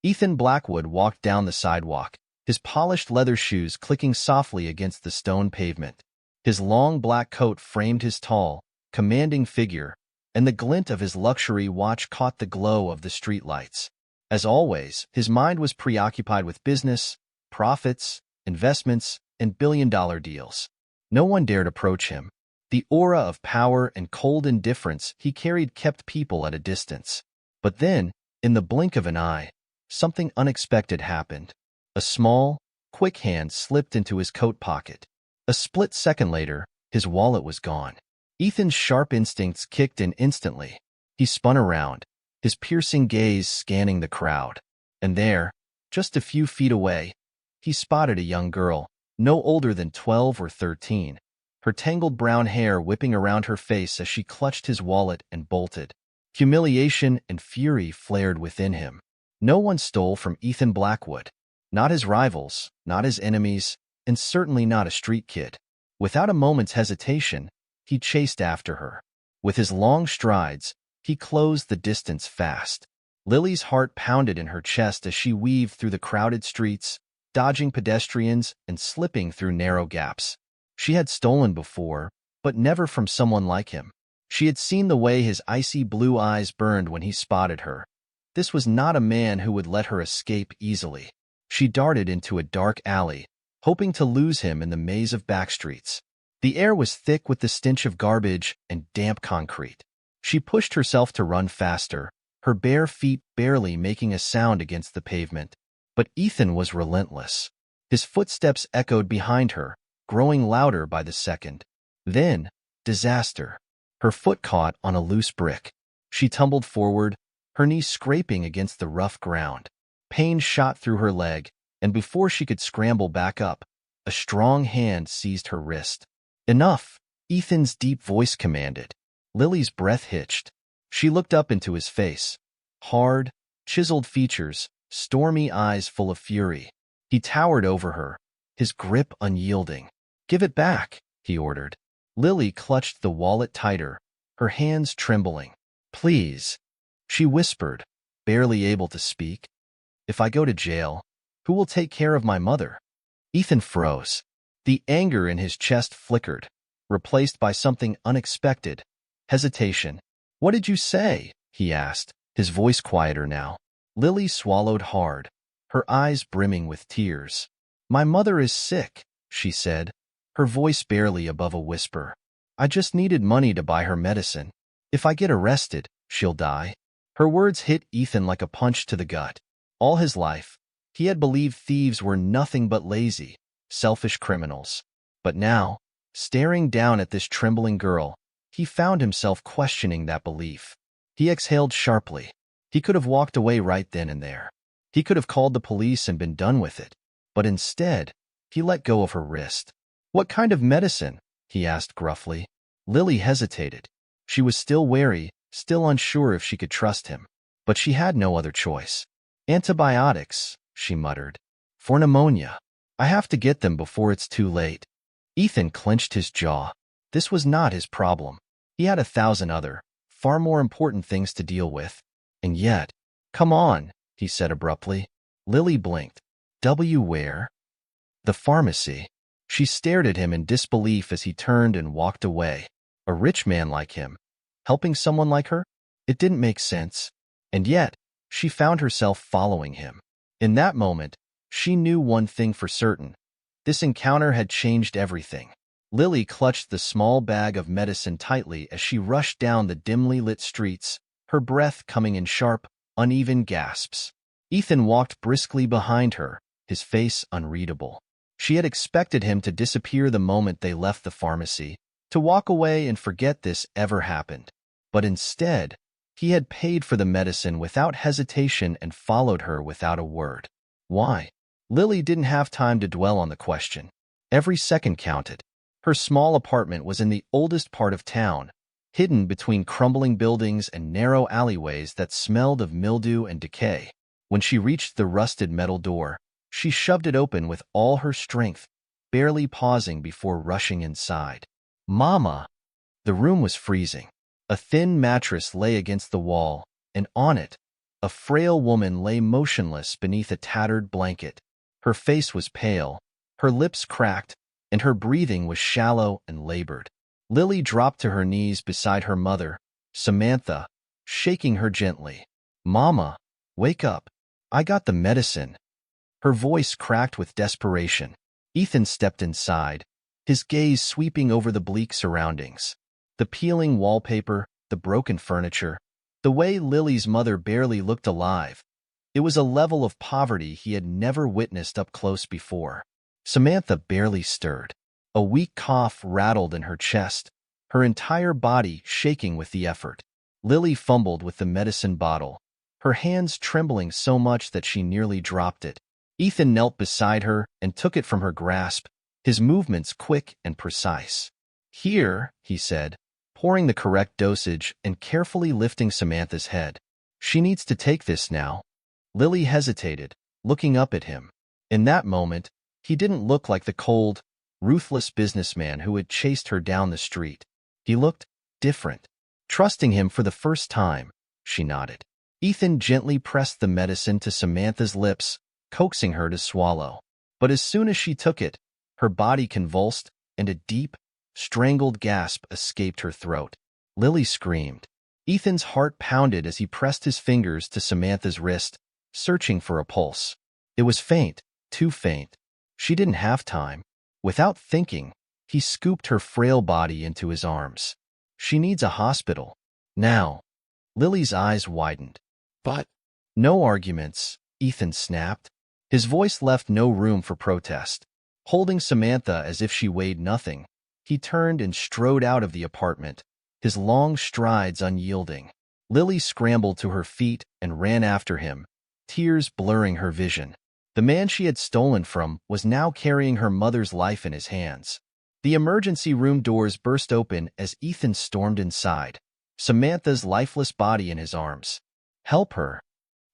Ethan Blackwood walked down the sidewalk, his polished leather shoes clicking softly against the stone pavement. His long black coat framed his tall, commanding figure, and the glint of his luxury watch caught the glow of the streetlights. As always, his mind was preoccupied with business, profits, investments, and billion-dollar deals. No one dared approach him. The aura of power and cold indifference he carried kept people at a distance. But then, in the blink of an eye, something unexpected happened. A small, quick hand slipped into his coat pocket. A split second later, his wallet was gone. Ethan's sharp instincts kicked in instantly. He spun around, his piercing gaze scanning the crowd. And there, just a few feet away, he spotted a young girl, no older than 12 or 13, her tangled brown hair whipping around her face as she clutched his wallet and bolted. Humiliation and fury flared within him. No one stole from Ethan Blackwood. Not his rivals, not his enemies, and certainly not a street kid. Without a moment's hesitation, he chased after her. With his long strides, he closed the distance fast. Lily's heart pounded in her chest as she weaved through the crowded streets, dodging pedestrians and slipping through narrow gaps. She had stolen before, but never from someone like him. She had seen the way his icy blue eyes burned when he spotted her. This was not a man who would let her escape easily. She darted into a dark alley, hoping to lose him in the maze of backstreets. The air was thick with the stench of garbage and damp concrete. She pushed herself to run faster, her bare feet barely making a sound against the pavement. But Ethan was relentless. His footsteps echoed behind her, growing louder by the second. Then, disaster. Her foot caught on a loose brick. She tumbled forward, her knee scraping against the rough ground. Pain shot through her leg, and before she could scramble back up, a strong hand seized her wrist. Enough, Ethan's deep voice commanded. Lily's breath hitched. She looked up into his face. Hard, chiseled features, stormy eyes full of fury. He towered over her, his grip unyielding. "Give it back," he ordered. Lily clutched the wallet tighter, her hands trembling. "Please," she whispered, barely able to speak. "If I go to jail, who will take care of my mother?" Ethan froze. The anger in his chest flickered, replaced by something unexpected. Hesitation. "What did you say?" he asked, his voice quieter now. Lily swallowed hard, her eyes brimming with tears. "My mother is sick," she said, her voice barely above a whisper. "I just needed money to buy her medicine. If I get arrested, she'll die." Her words hit Ethan like a punch to the gut. All his life, he had believed thieves were nothing but lazy, selfish criminals. But now, staring down at this trembling girl, he found himself questioning that belief. He exhaled sharply. He could have walked away right then and there. He could have called the police and been done with it. But instead, he let go of her wrist. "What kind of medicine?" he asked gruffly. Lily hesitated. She was still wary, still unsure if she could trust him. But she had no other choice. "Antibiotics," she muttered. "For pneumonia. I have to get them before it's too late." Ethan clenched his jaw. This was not his problem. He had 1,000 other, far more important things to deal with. And yet, "Come on," he said abruptly. Lily blinked. Where?" "The pharmacy." She stared at him in disbelief as he turned and walked away. A rich man like him, helping someone like her? It didn't make sense. And yet, she found herself following him. In that moment, she knew one thing for certain. This encounter had changed everything. Lily clutched the small bag of medicine tightly as she rushed down the dimly lit streets, her breath coming in sharp, uneven gasps. Ethan walked briskly behind her, his face unreadable. She had expected him to disappear the moment they left the pharmacy, to walk away and forget this ever happened. But instead, he had paid for the medicine without hesitation and followed her without a word. Why? Lily didn't have time to dwell on the question. Every second counted. Her small apartment was in the oldest part of town, hidden between crumbling buildings and narrow alleyways that smelled of mildew and decay. When she reached the rusted metal door, she shoved it open with all her strength, barely pausing before rushing inside. "Mama!" The room was freezing. A thin mattress lay against the wall, and on it, A frail woman lay motionless beneath a tattered blanket. Her face was pale, her lips cracked, and her breathing was shallow and labored. Lily dropped to her knees beside her mother, Samantha, shaking her gently. "Mama, wake up. I got the medicine." Her voice cracked with desperation. Ethan stepped inside, his gaze sweeping over the bleak surroundings. The peeling wallpaper, the broken furniture, the way Lily's mother barely looked alive. It was a level of poverty he had never witnessed up close before. Samantha barely stirred. A weak cough rattled in her chest, her entire body shaking with the effort. Lily fumbled with the medicine bottle, her hands trembling so much that she nearly dropped it. Ethan knelt beside her and took it from her grasp, his movements quick and precise. "Here," he said, pouring the correct dosage and carefully lifting Samantha's head. "She needs to take this now." Lily hesitated, looking up at him. In that moment, he didn't look like the cold, ruthless businessman who had chased her down the street. He looked different. Trusting him for the first time, she nodded. Ethan gently pressed the medicine to Samantha's lips, coaxing her to swallow. But as soon as she took it, her body convulsed, and a deep, strangled gasp escaped her throat. Lily screamed. Ethan's heart pounded as he pressed his fingers to Samantha's wrist, searching for a pulse. It was faint, too faint. She didn't have time. Without thinking, he scooped her frail body into his arms. "She needs a hospital. Now." Lily's eyes widened. "But—" "No arguments," Ethan snapped. His voice left no room for protest. Holding Samantha as if she weighed nothing, he turned and strode out of the apartment, his long strides unyielding. Lily scrambled to her feet and ran after him, tears blurring her vision. The man she had stolen from was now carrying her mother's life in his hands. The emergency room doors burst open as Ethan stormed inside, Samantha's lifeless body in his arms. "Help her."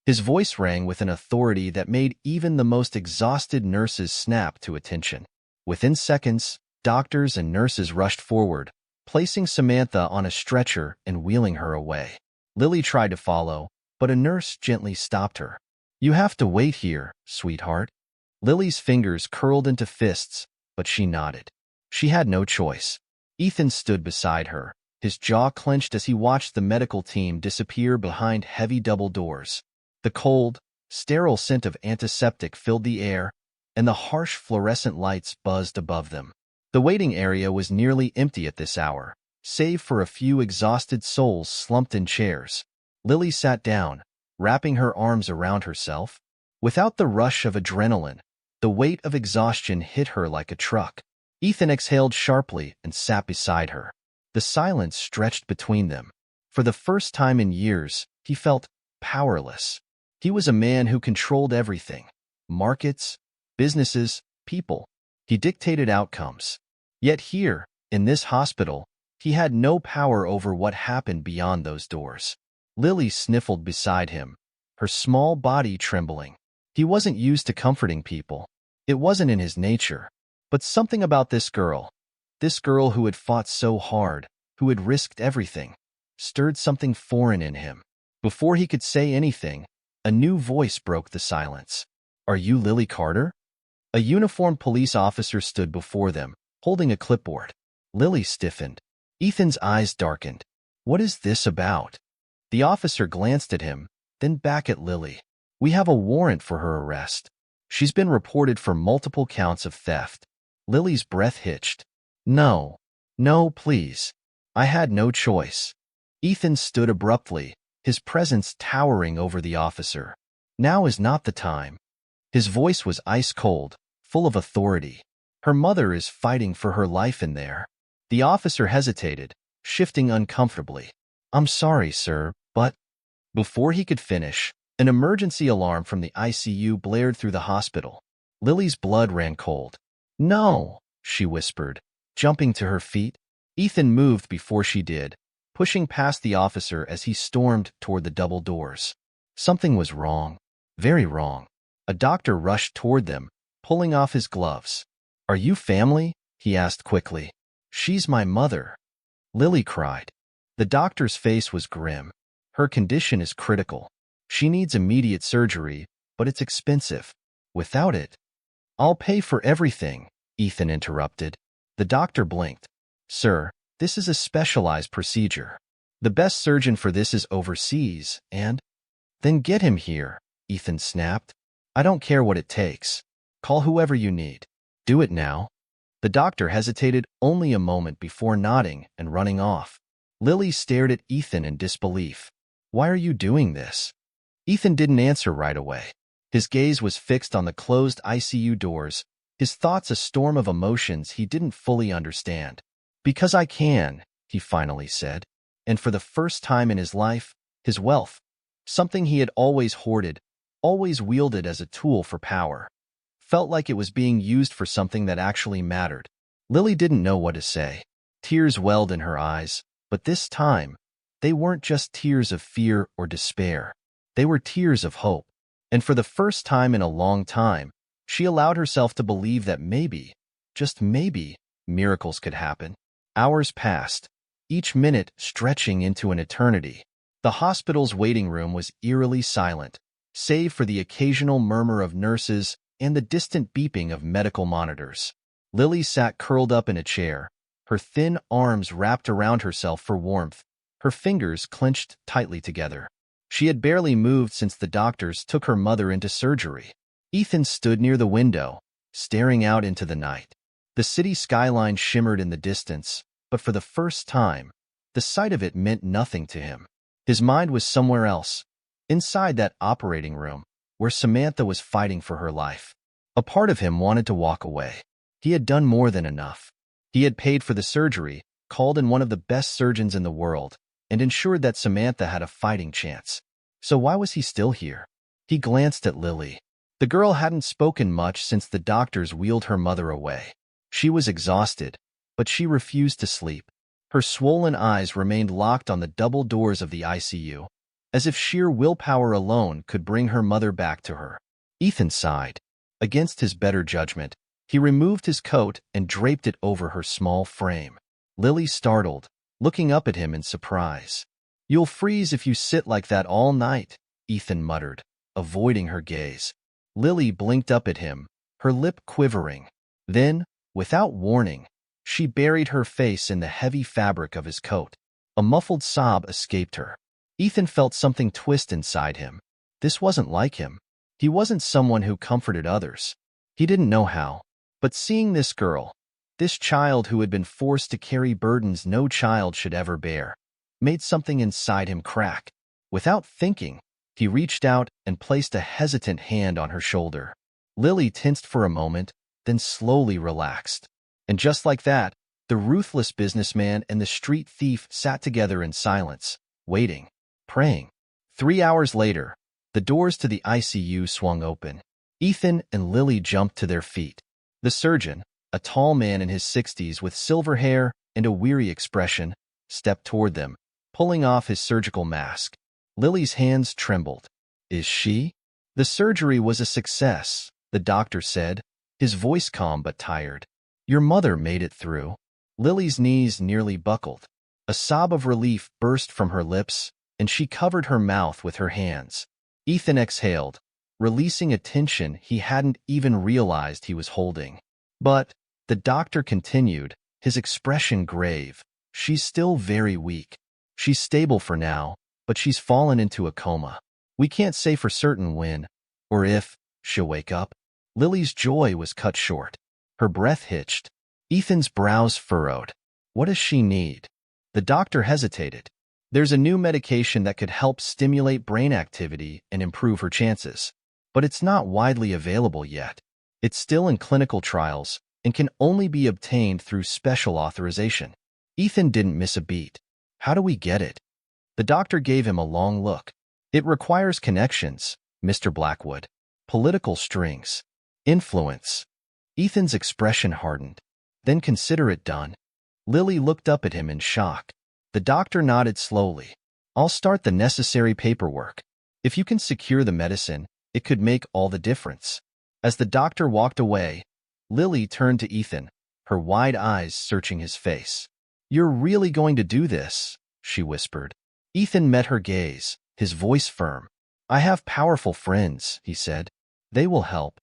His voice rang with an authority that made even the most exhausted nurses snap to attention. Within seconds, doctors and nurses rushed forward, placing Samantha on a stretcher and wheeling her away. Lily tried to follow, but a nurse gently stopped her. "You have to wait here, sweetheart." Lily's fingers curled into fists, but she nodded. She had no choice. Ethan stood beside her, his jaw clenched as he watched the medical team disappear behind heavy double doors. The cold, sterile scent of antiseptic filled the air, and the harsh fluorescent lights buzzed above them. The waiting area was nearly empty at this hour, save for a few exhausted souls slumped in chairs. Lily sat down, wrapping her arms around herself. Without the rush of adrenaline, the weight of exhaustion hit her like a truck. Ethan exhaled sharply and sat beside her. The silence stretched between them. For the first time in years, he felt powerless. He was a man who controlled everything: markets, businesses, people. He dictated outcomes. Yet here, in this hospital, he had no power over what happened beyond those doors. Lily sniffled beside him, her small body trembling. He wasn't used to comforting people. It wasn't in his nature. But something about this girl who had fought so hard, who had risked everything, stirred something foreign in him. Before he could say anything, a new voice broke the silence. "Are you Lily Carter?" A uniformed police officer stood before them, holding a clipboard. Lily stiffened. Ethan's eyes darkened. "What is this about?" The officer glanced at him, then back at Lily. "We have a warrant for her arrest. She's been reported for multiple counts of theft." Lily's breath hitched. "No, no, please. I had no choice." Ethan stood abruptly, his presence towering over the officer. "Now is not the time." His voice was ice-cold, full of authority. "Her mother is fighting for her life in there." The officer hesitated, shifting uncomfortably. "I'm sorry, sir, but—" Before he could finish, an emergency alarm from the ICU blared through the hospital. Lily's blood ran cold. "No," she whispered, jumping to her feet. Ethan moved before she did, pushing past the officer as he stormed toward the double doors. Something was wrong, very wrong. A doctor rushed toward them, pulling off his gloves. "Are you family?" he asked quickly. "She's my mother," Lily cried. The doctor's face was grim. "Her condition is critical." She needs immediate surgery, but it's expensive. Without it, I'll pay for everything, Ethan interrupted. The doctor blinked. Sir, this is a specialized procedure. The best surgeon for this is overseas, and… Then get him here, Ethan snapped. I don't care what it takes. Call whoever you need. Do it now. The doctor hesitated only a moment before nodding and running off. Lily stared at Ethan in disbelief. Why are you doing this? Ethan didn't answer right away. His gaze was fixed on the closed ICU doors, his thoughts a storm of emotions he didn't fully understand. Because I can, he finally said. And for the first time in his life, his wealth, something he had always hoarded, always wielded as a tool for power, felt like it was being used for something that actually mattered. Lily didn't know what to say. Tears welled in her eyes, but this time, they weren't just tears of fear or despair. They were tears of hope. And for the first time in a long time, she allowed herself to believe that maybe, just maybe, miracles could happen. Hours passed, each minute stretching into an eternity. The hospital's waiting room was eerily silent, save for the occasional murmur of nurses and the distant beeping of medical monitors. Lily sat curled up in a chair, her thin arms wrapped around herself for warmth, her fingers clenched tightly together. She had barely moved since the doctors took her mother into surgery. Ethan stood near the window, staring out into the night. The city skyline shimmered in the distance, but for the first time, the sight of it meant nothing to him. His mind was somewhere else, inside that operating room, where Samantha was fighting for her life. A part of him wanted to walk away. He had done more than enough. He had paid for the surgery, called in one of the best surgeons in the world, and ensured that Samantha had a fighting chance. So why was he still here? He glanced at Lily. The girl hadn't spoken much since the doctors wheeled her mother away. She was exhausted, but she refused to sleep. Her swollen eyes remained locked on the double doors of the ICU, as if sheer willpower alone could bring her mother back to her. Ethan sighed. Against his better judgment, he removed his coat and draped it over her small frame. Lily startled, looking up at him in surprise. You'll freeze if you sit like that all night, Ethan muttered, avoiding her gaze. Lily blinked up at him, her lip quivering. Then, without warning, she buried her face in the heavy fabric of his coat. A muffled sob escaped her. Ethan felt something twist inside him. This wasn't like him. He wasn't someone who comforted others. He didn't know how. But seeing this girl, this child who had been forced to carry burdens no child should ever bear, made something inside him crack. Without thinking, he reached out and placed a hesitant hand on her shoulder. Lily tensed for a moment, then slowly relaxed. And just like that, the ruthless businessman and the street thief sat together in silence, waiting, praying. 3 hours later, the doors to the ICU swung open. Ethan and Lily jumped to their feet. The surgeon, a tall man in his 60s with silver hair and a weary expression, stepped toward them, pulling off his surgical mask. Lily's hands trembled. Is she? The surgery was a success, the doctor said, his voice calm but tired. Your mother made it through. Lily's knees nearly buckled. A sob of relief burst from her lips, and she covered her mouth with her hands. Ethan exhaled, releasing a tension he hadn't even realized he was holding. But, the doctor continued, his expression grave, she's still very weak. She's stable for now, but she's fallen into a coma. We can't say for certain when, or if, she'll wake up. Lily's joy was cut short. Her breath hitched. Ethan's brows furrowed. What does she need? The doctor hesitated. There's a new medication that could help stimulate brain activity and improve her chances. But it's not widely available yet. It's still in clinical trials and can only be obtained through special authorization. Ethan didn't miss a beat. How do we get it? The doctor gave him a long look. It requires connections, Mr. Blackwood. Political strings. Influence. Ethan's expression hardened. Then consider it done. Lily looked up at him in shock. The doctor nodded slowly. I'll start the necessary paperwork. If you can secure the medicine, it could make all the difference. As the doctor walked away, Lily turned to Ethan, her wide eyes searching his face. You're really going to do this? She whispered. Ethan met her gaze, his voice firm. I have powerful friends, he said. They will help.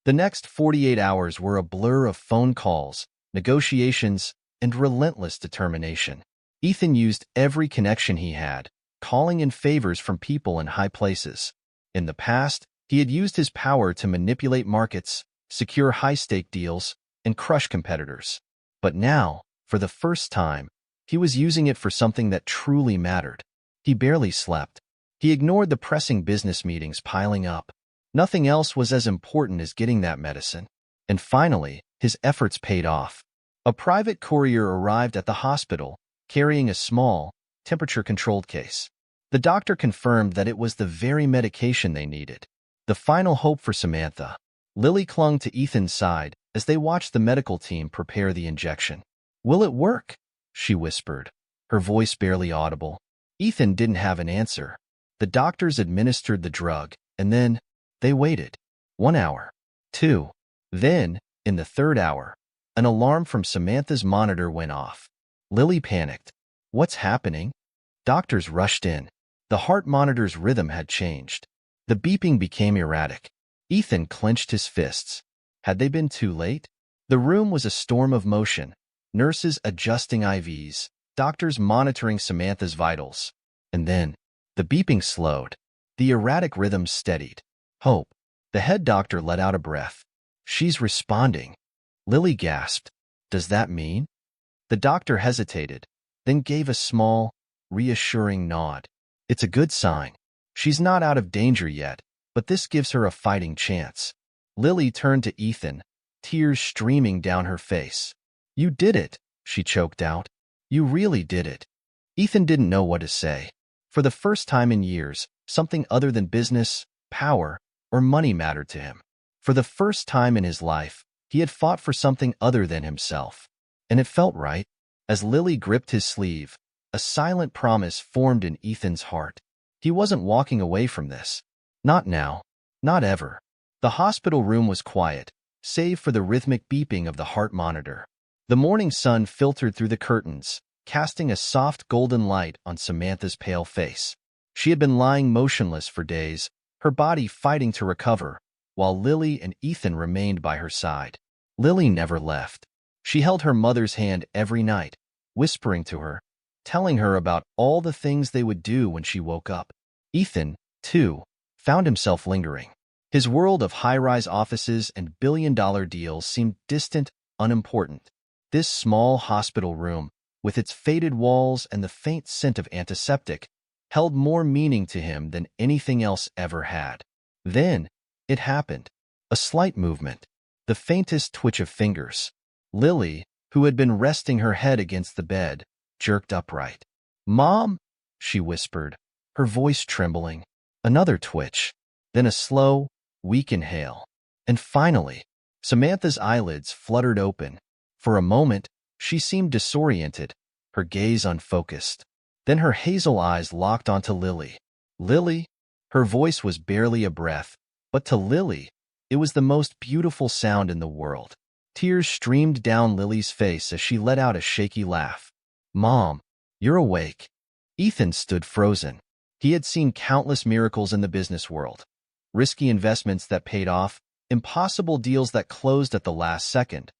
The next 48 hours were a blur of phone calls, negotiations, and relentless determination. Ethan used every connection he had, calling in favors from people in high places. In the past, he had used his power to manipulate markets, secure high-stake deals, and crush competitors. But now, for the first time, he was using it for something that truly mattered. He barely slept. He ignored the pressing business meetings piling up. Nothing else was as important as getting that medicine. And finally, his efforts paid off. A private courier arrived at the hospital, carrying a small, temperature-controlled case. The doctor confirmed that it was the very medication they needed. The final hope for Samantha. Lily clung to Ethan's side as they watched the medical team prepare the injection. "Will it work?" she whispered, her voice barely audible. Ethan didn't have an answer. The doctors administered the drug, and then they waited. 1 hour. 2. Then, in the 3rd hour, an alarm from Samantha's monitor went off. Lily panicked. "What's happening?" Doctors rushed in. The heart monitor's rhythm had changed. The beeping became erratic. Ethan clenched his fists. Had they been too late? The room was a storm of motion. Nurses adjusting IVs, doctors monitoring Samantha's vitals. And then, the beeping slowed. The erratic rhythm steadied. Hope. The head doctor let out a breath. "She's responding." Lily gasped. "Does that mean?" The doctor hesitated, then gave a small, reassuring nod. "It's a good sign. She's not out of danger yet, but this gives her a fighting chance." Lily turned to Ethan, tears streaming down her face. "You did it," she choked out. "You really did it." Ethan didn't know what to say. For the first time in years, something other than business, power, or money mattered to him. For the first time in his life, he had fought for something other than himself. And it felt right. As Lily gripped his sleeve, a silent promise formed in Ethan's heart. He wasn't walking away from this. Not now. Not ever. The hospital room was quiet, save for the rhythmic beeping of the heart monitor. The morning sun filtered through the curtains, casting a soft golden light on Samantha's pale face. She had been lying motionless for days, her body fighting to recover, while Lily and Ethan remained by her side. Lily never left. She held her mother's hand every night, whispering to her, telling her about all the things they would do when she woke up. Ethan, too, found himself lingering. His world of high-rise offices and billion-dollar deals seemed distant, unimportant. This small hospital room, with its faded walls and the faint scent of antiseptic, held more meaning to him than anything else ever had. Then, it happened. A slight movement, the faintest twitch of fingers. Lily, who had been resting her head against the bed, jerked upright. "Mom," she whispered, her voice trembling. Another twitch, then a slow, weak inhale. And finally, Samantha's eyelids fluttered open. For a moment, she seemed disoriented, her gaze unfocused. Then her hazel eyes locked onto Lily. Lily? Her voice was barely a breath, but to Lily, it was the most beautiful sound in the world. Tears streamed down Lily's face as she let out a shaky laugh. "Mom, you're awake." Ethan stood frozen. He had seen countless miracles in the business world. Risky investments that paid off, impossible deals that closed at the last second.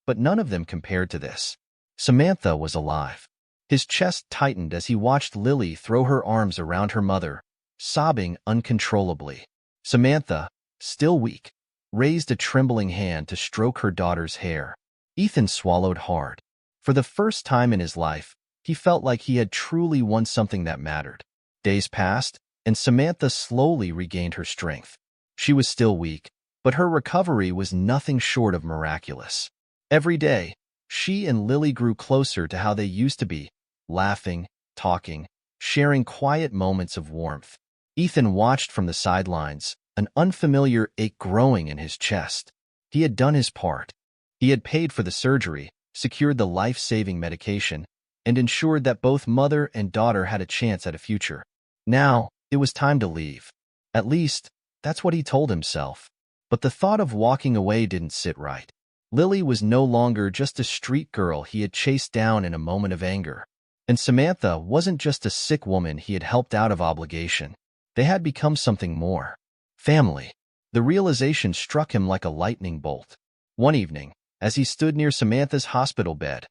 But none of them compared to this. Samantha was alive. His chest tightened as he watched Lily throw her arms around her mother, sobbing uncontrollably. Samantha, still weak, raised a trembling hand to stroke her daughter's hair. Ethan swallowed hard. For the first time in his life, he felt like he had truly won something that mattered. Days passed, and Samantha slowly regained her strength. She was still weak, but her recovery was nothing short of miraculous. Every day, she and Lily grew closer to how they used to be, laughing, talking, sharing quiet moments of warmth. Ethan watched from the sidelines, an unfamiliar ache growing in his chest. He had done his part. He had paid for the surgery, secured the life-saving medication, and ensured that both mother and daughter had a chance at a future. Now, it was time to leave. At least, that's what he told himself. But the thought of walking away didn't sit right. Lily was no longer just a street girl he had chased down in a moment of anger. And Samantha wasn't just a sick woman he had helped out of obligation. They had become something more. Family. The realization struck him like a lightning bolt. One evening, as he stood near Samantha's hospital bed,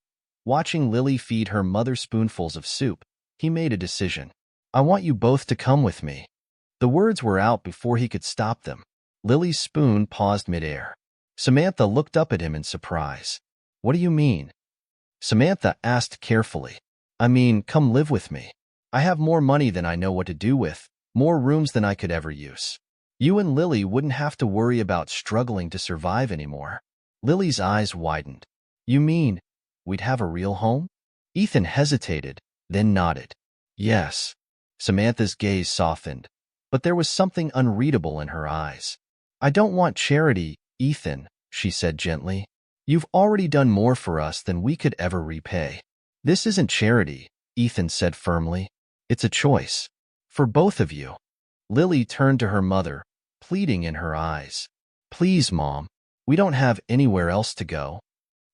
watching Lily feed her mother spoonfuls of soup, he made a decision. I want you both to come with me. The words were out before he could stop them. Lily's spoon paused midair. Samantha looked up at him in surprise. What do you mean? Samantha asked carefully. I mean, come live with me. I have more money than I know what to do with, more rooms than I could ever use. You and Lily wouldn't have to worry about struggling to survive anymore. Lily's eyes widened. You mean, we'd have a real home? Ethan hesitated, then nodded. Yes. Samantha's gaze softened, but there was something unreadable in her eyes. I don't want charity, Ethan, she said gently. You've already done more for us than we could ever repay. This isn't charity, Ethan said firmly. It's a choice. For both of you. Lily turned to her mother, pleading in her eyes. Please, Mom. We don't have anywhere else to go.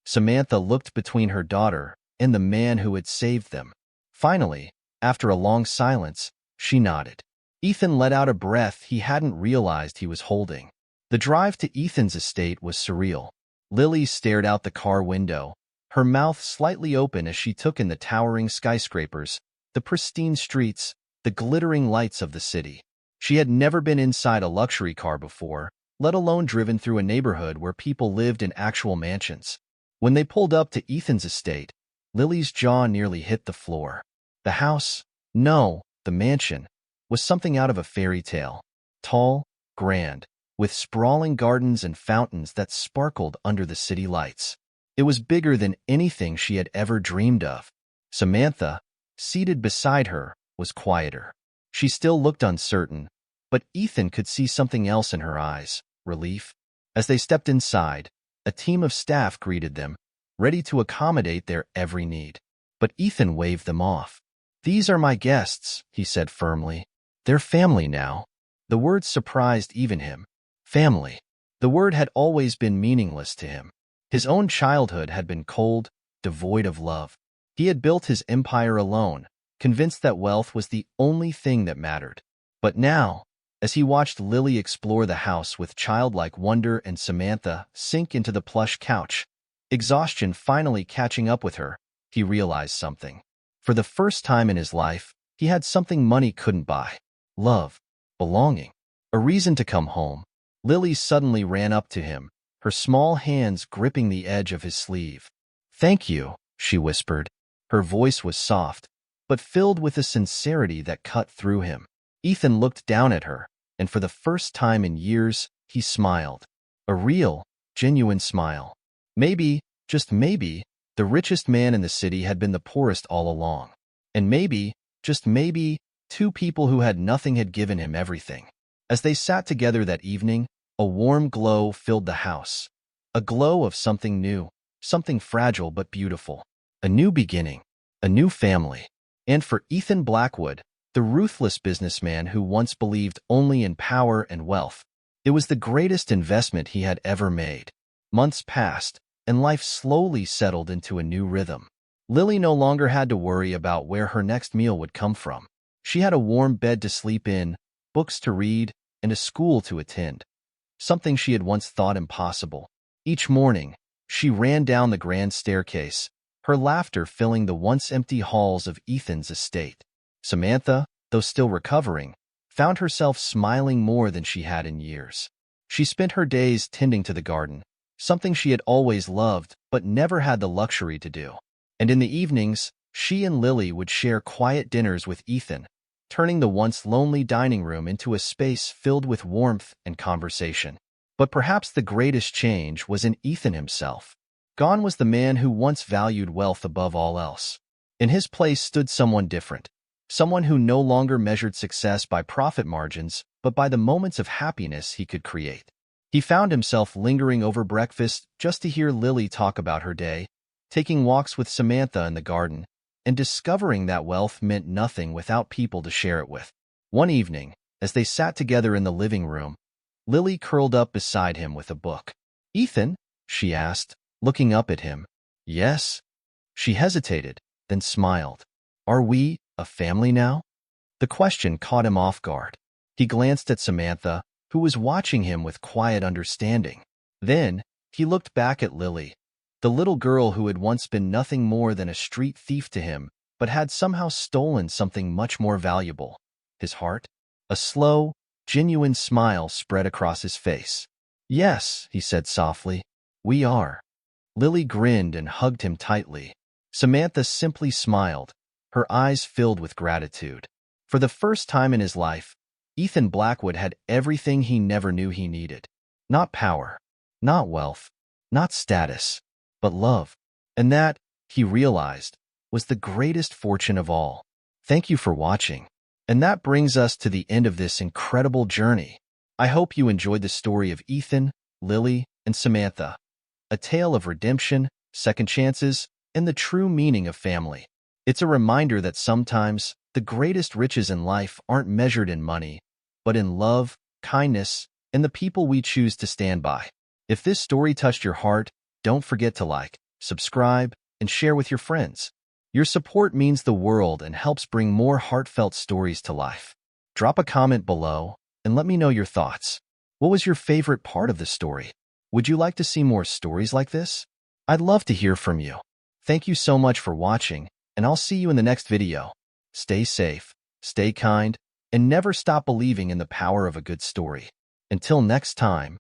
Samantha looked between her daughter and the man who had saved them. Finally, after a long silence, she nodded. Ethan let out a breath he hadn't realized he was holding. The drive to Ethan's estate was surreal. Lily stared out the car window, her mouth slightly open as she took in the towering skyscrapers, the pristine streets, the glittering lights of the city. She had never been inside a luxury car before, let alone driven through a neighborhood where people lived in actual mansions. When they pulled up to Ethan's estate, Lily's jaw nearly hit the floor. The house, no, the mansion, was something out of a fairy tale. Tall, grand, with sprawling gardens and fountains that sparkled under the city lights. It was bigger than anything she had ever dreamed of. Samantha, seated beside her, was quieter. She still looked uncertain, but Ethan could see something else in her eyes, relief. As they stepped inside, a team of staff greeted them, ready to accommodate their every need. But Ethan waved them off. These are my guests, he said firmly. They're family now. The word surprised even him. Family. The word had always been meaningless to him. His own childhood had been cold, devoid of love. He had built his empire alone, convinced that wealth was the only thing that mattered. But now, as he watched Lily explore the house with childlike wonder and Samantha sink into the plush couch, exhaustion finally catching up with her, he realized something. For the first time in his life, he had something money couldn't buy. Love. Belonging. A reason to come home. Lily suddenly ran up to him, her small hands gripping the edge of his sleeve. Thank you, she whispered. Her voice was soft, but filled with a sincerity that cut through him. Ethan looked down at her, and for the first time in years, he smiled. A real, genuine smile. Maybe, just maybe, the richest man in the city had been the poorest all along. And maybe, just maybe, two people who had nothing had given him everything. As they sat together that evening, a warm glow filled the house. A glow of something new, something fragile but beautiful. A new beginning, a new family. And for Ethan Blackwood, the ruthless businessman who once believed only in power and wealth, it was the greatest investment he had ever made. Months passed, and life slowly settled into a new rhythm. Lily no longer had to worry about where her next meal would come from. She had a warm bed to sleep in, books to read, and a school to attend. Something she had once thought impossible. Each morning, she ran down the grand staircase, her laughter filling the once empty halls of Ethan's estate. Samantha, though still recovering, found herself smiling more than she had in years. She spent her days tending to the garden, something she had always loved but never had the luxury to do. And in the evenings, she and Lily would share quiet dinners with Ethan, turning the once lonely dining room into a space filled with warmth and conversation. But perhaps the greatest change was in Ethan himself. Gone was the man who once valued wealth above all else. In his place stood someone different, someone who no longer measured success by profit margins, but by the moments of happiness he could create. He found himself lingering over breakfast just to hear Lily talk about her day, taking walks with Samantha in the garden, and discovering that wealth meant nothing without people to share it with. One evening, as they sat together in the living room, Lily curled up beside him with a book. "Ethan?" she asked, looking up at him. "Yes?" She hesitated, then smiled. "Are we a family now?" The question caught him off guard. He glanced at Samantha, who was watching him with quiet understanding. Then, he looked back at Lily, the little girl who had once been nothing more than a street thief to him, but had somehow stolen something much more valuable: his heart. A slow, genuine smile spread across his face. "Yes," he said softly, "we are." Lily grinned and hugged him tightly. Samantha simply smiled, her eyes filled with gratitude. For the first time in his life, Ethan Blackwood had everything he never knew he needed. Not power, not wealth, not status, but love. And that, he realized, was the greatest fortune of all. Thank you for watching. And that brings us to the end of this incredible journey. I hope you enjoyed the story of Ethan, Lily, and Samantha, a tale of redemption, second chances, and the true meaning of family. It's a reminder that sometimes the greatest riches in life aren't measured in money, but in love, kindness, and the people we choose to stand by. If this story touched your heart, don't forget to like, subscribe, and share with your friends. Your support means the world and helps bring more heartfelt stories to life. Drop a comment below and let me know your thoughts. What was your favorite part of the story? Would you like to see more stories like this? I'd love to hear from you. Thank you so much for watching, and I'll see you in the next video. Stay safe, stay kind, and never stop believing in the power of a good story. Until next time.